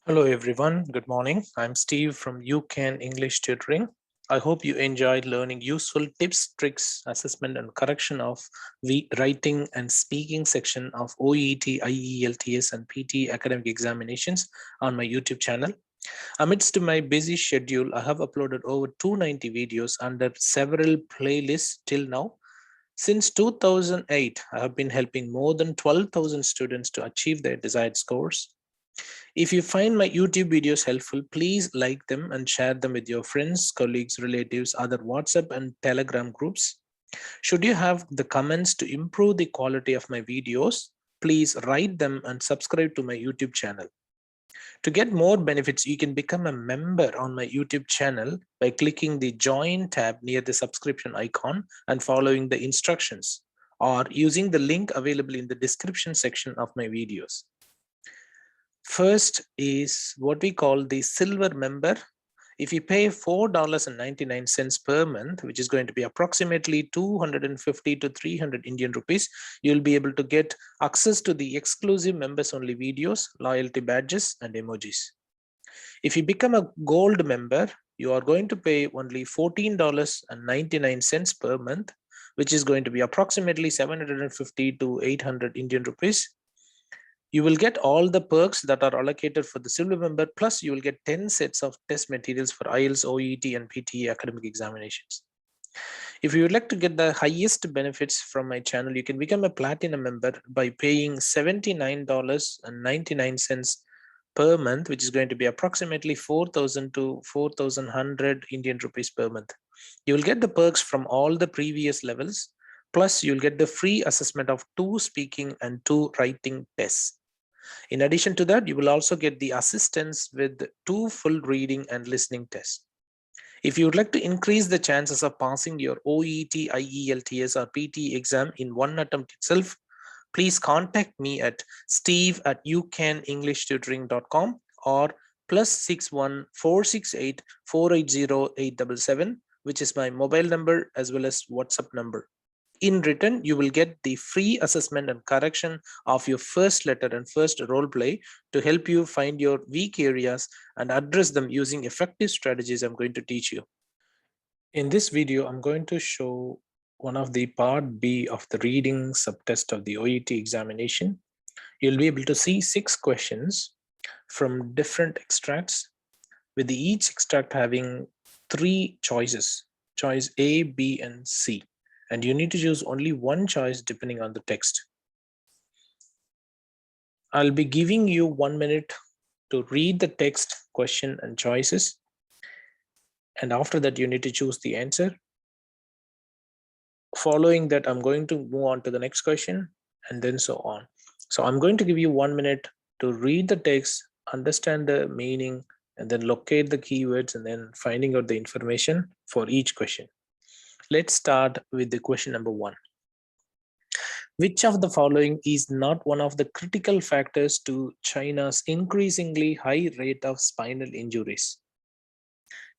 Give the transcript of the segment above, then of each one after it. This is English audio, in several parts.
Hello everyone, good morning. I'm Steve from UCAN English Tutoring. I hope you enjoyed learning useful tips, tricks, assessment and correction of the writing and speaking section of OET, IELTS and PTE academic examinations on my YouTube channel. Amidst my busy schedule, I have uploaded over 290 videos under several playlists till now. Since 2008, I have been helping more than 12,000 students to achieve their desired scores. If you find my YouTube videos helpful, please like them and share them with your friends, colleagues, relatives, other WhatsApp and Telegram groups. Should you have the comments to improve the quality of my videos, please write them and subscribe to my YouTube channel. To get more benefits, you can become a member on my YouTube channel by clicking the Join tab near the subscription icon and following the instructions, or using the link available in the description section of my videos. First is what we call the silver member. If you pay $4.99 per month, which is going to be approximately 250 to 300 Indian rupees, you'll be able to get access to the exclusive members only videos, loyalty badges and emojis. If you become a gold member, you are going to pay only $14.99 per month, which is going to be approximately 750 to 800 Indian rupees. You will get all the perks that are allocated for the silver member, plus you will get 10 sets of test materials for IELTS, OET, and PTE academic examinations. If you would like to get the highest benefits from my channel, you can become a platinum member by paying $79.99 per month, which is going to be approximately 4,000 to 4,100 Indian rupees per month. You will get the perks from all the previous levels, plus you'll get the free assessment of 2 speaking and 2 writing tests. In addition to that, you will also get the assistance with 2 full reading and listening tests. If you would like to increase the chances of passing your OET, IELTS or PT exam in one attempt itself, please contact me at steve@ucanenglishtutoring.com or +61 468 480 877, which is my mobile number as well as WhatsApp number. In return, you will get the free assessment and correction of your first letter and first role play to help you find your weak areas and address them using effective strategies I'm going to teach you. In this video, I'm going to show one of the part B of the reading subtest of the OET examination. You'll be able to see 6 questions from different extracts, with each extract having 3 choices, choice A, B, and C. And you need to choose only one choice depending on the text. I'll be giving you 1 minute to read the text, question, and choices. And after that, you need to choose the answer. Following that, I'm going to move on to the next question and then so on. So I'm going to give you 1 minute to read the text, understand the meaning, and then locate the keywords and then finding out the information for each question. Let's start with the question number 1. Which of the following is not one of the critical factors to China's increasingly high rate of spinal injuries?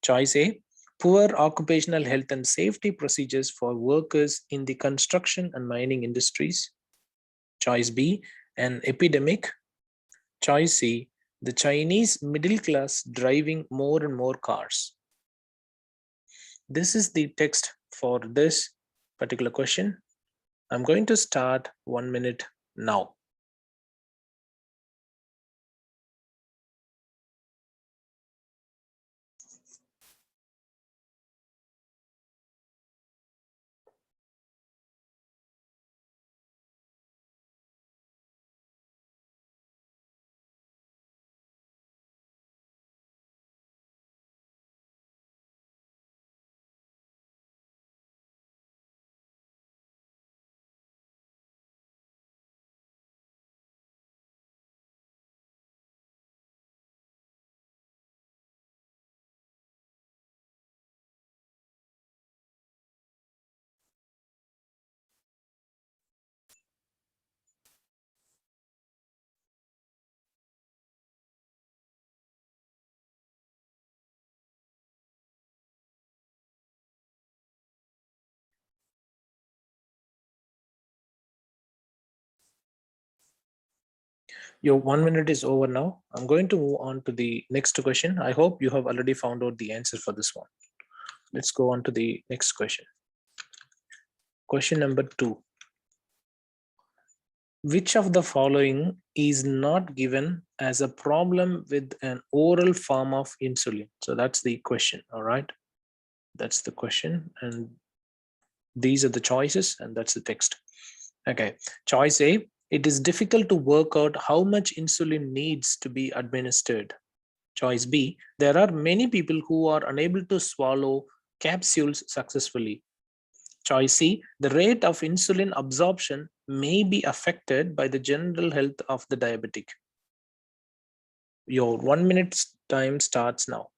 Choice A, poor occupational health and safety procedures for workers in the construction and mining industries. Choice B, an epidemic. Choice C, the Chinese middle class driving more and more cars. This is the text for this particular question. I'm going to start 1 minute now. Your 1 minute is over now. I'm going to move on to the next question. I hope you have already found out the answer for this one. Let's go on to the next question. Question number 2. Which of the following is not given as a problem with an oral form of insulin? So that's the question. All right. That's the question. And these are the choices, and that's the text. Okay. Choice A, it is difficult to work out how much insulin needs to be administered. Choice B, there are many people who are unable to swallow capsules successfully. Choice C, the rate of insulin absorption may be affected by the general health of the diabetic. Your 1 minute time starts now.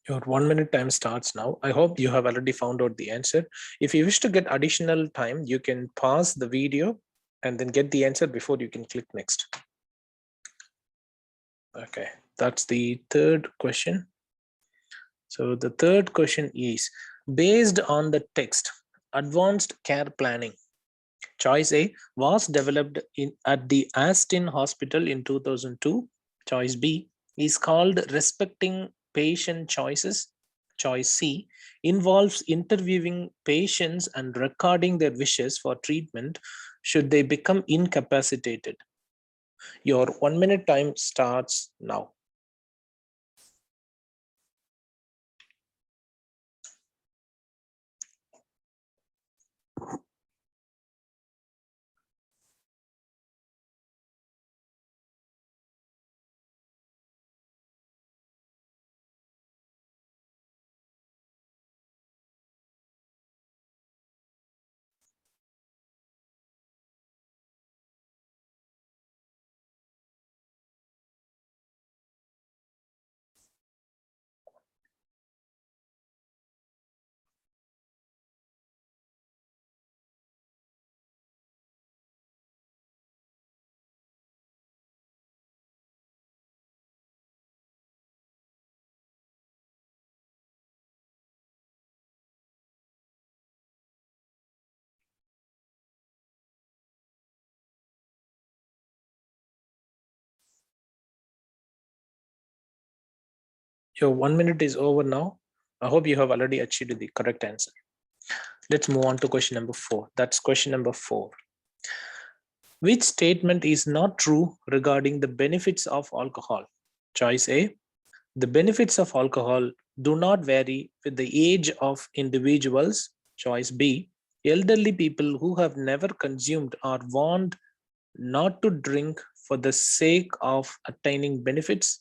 Your 1 minute time starts now. I hope you have already found out the answer. If you wish to get additional time, you can pause the video and then get the answer before you can click next. Okay, that's the third question. So the third question is, based on the text, advanced care planning. Choice A was developed at the Aston Hospital in 2002. Choice B is called respecting patient choices. Choice C involves interviewing patients and recording their wishes for treatment should they become incapacitated. Your 1 minute time starts now. Your 1 minute is over now. I hope you have already achieved the correct answer. Let's move on to question number 4. That's question number 4. Which statement is not true regarding the benefits of alcohol? Choice A, the benefits of alcohol do not vary with the age of individuals. Choice B, elderly people who have never consumed are warned not to drink for the sake of attaining benefits.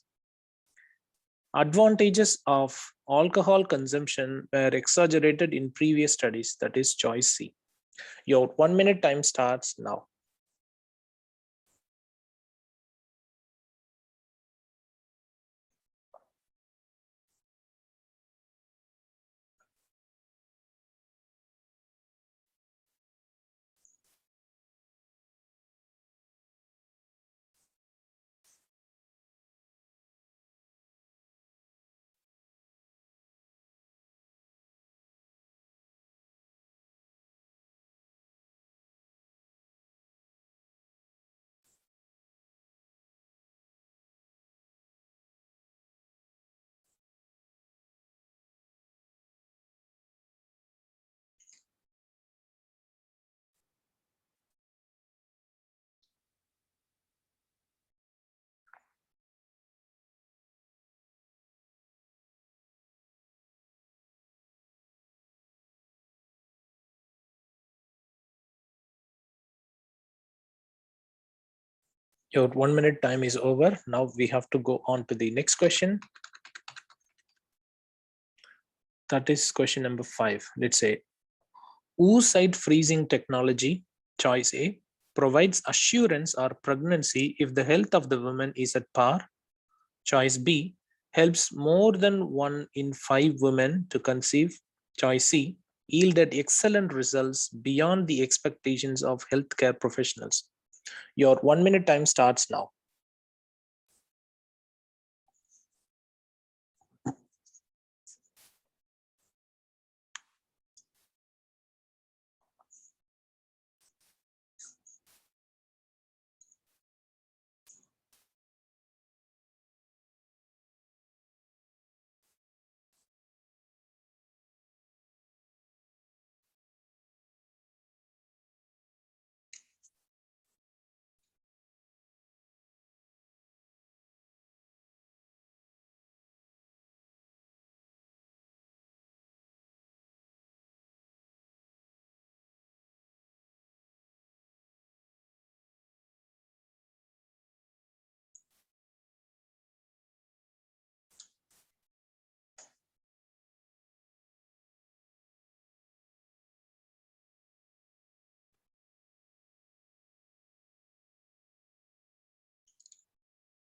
Advantages of alcohol consumption were exaggerated in previous studies. That is choice C. Your 1 minute time starts now. Your 1 minute time is over. Now we have to go on to the next question. That is question number 5. Let's say, oocyte freezing technology, choice A, provides assurance or pregnancy if the health of the woman is at par. Choice B, helps more than 1 in 5 women to conceive. Choice C, yielded excellent results beyond the expectations of healthcare professionals. Your 1 minute time starts now.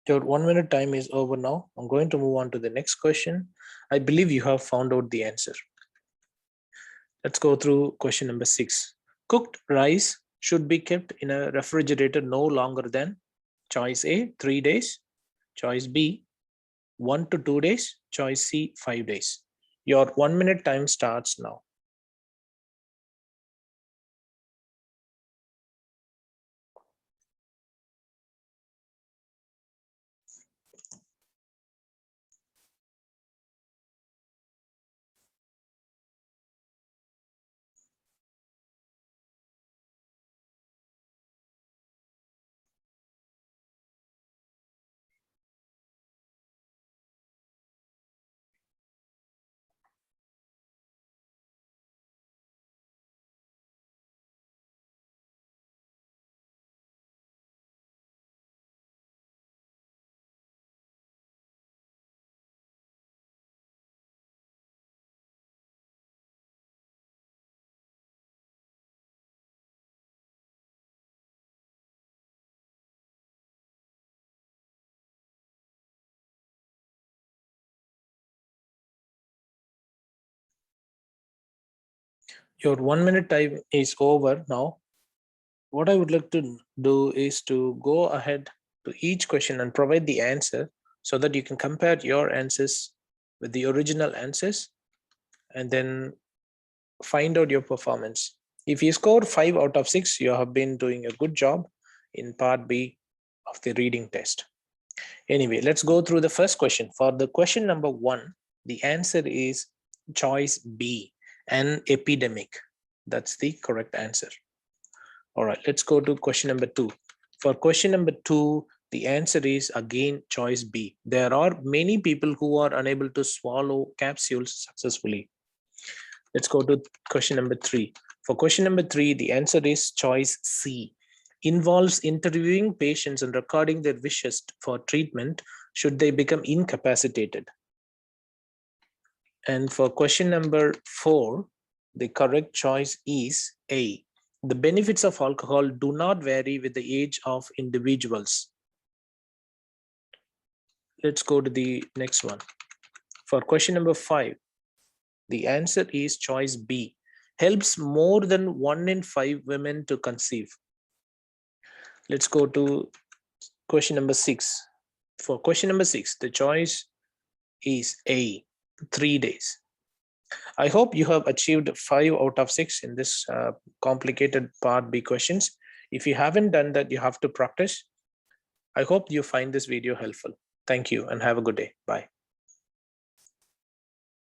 Your 1 minute time is over now. I'm going to move on to the next question. I believe you have found out the answer. Let's go through question number 6. Cooked rice should be kept in a refrigerator no longer than choice A, 3 days, choice B, 1 to 2 days, choice C, 5 days. Your 1 minute time starts now. Your 1 minute time is over now. What I would like to do is to go ahead to each question and provide the answer so that you can compare your answers with the original answers and then find out your performance. If you score 5 out of 6, you have been doing a good job in part B of the reading test. Anyway, let's go through the first question. For the question number 1, the answer is choice B, an epidemic. That's the correct answer. All right, let's go to question number 2. For question number 2, the answer is again choice B. There are many people who are unable to swallow capsules successfully. Let's go to question number 3. For question number 3, the answer is choice C. Involves interviewing patients and recording their wishes for treatment should they become incapacitated. And for question number 4, the correct choice is A. The benefits of alcohol do not vary with the age of individuals. Let's go to the next one. For question number 5, the answer is choice B. Helps more than 1 in 5 women to conceive. Let's go to question number 6. For question number 6, the choice is A, 3 days. I hope you have achieved 5 out of 6 in this complicated part B questions. If you haven't done that, you have to practice. I hope you find this video helpful. Thank you and have a good day. Bye.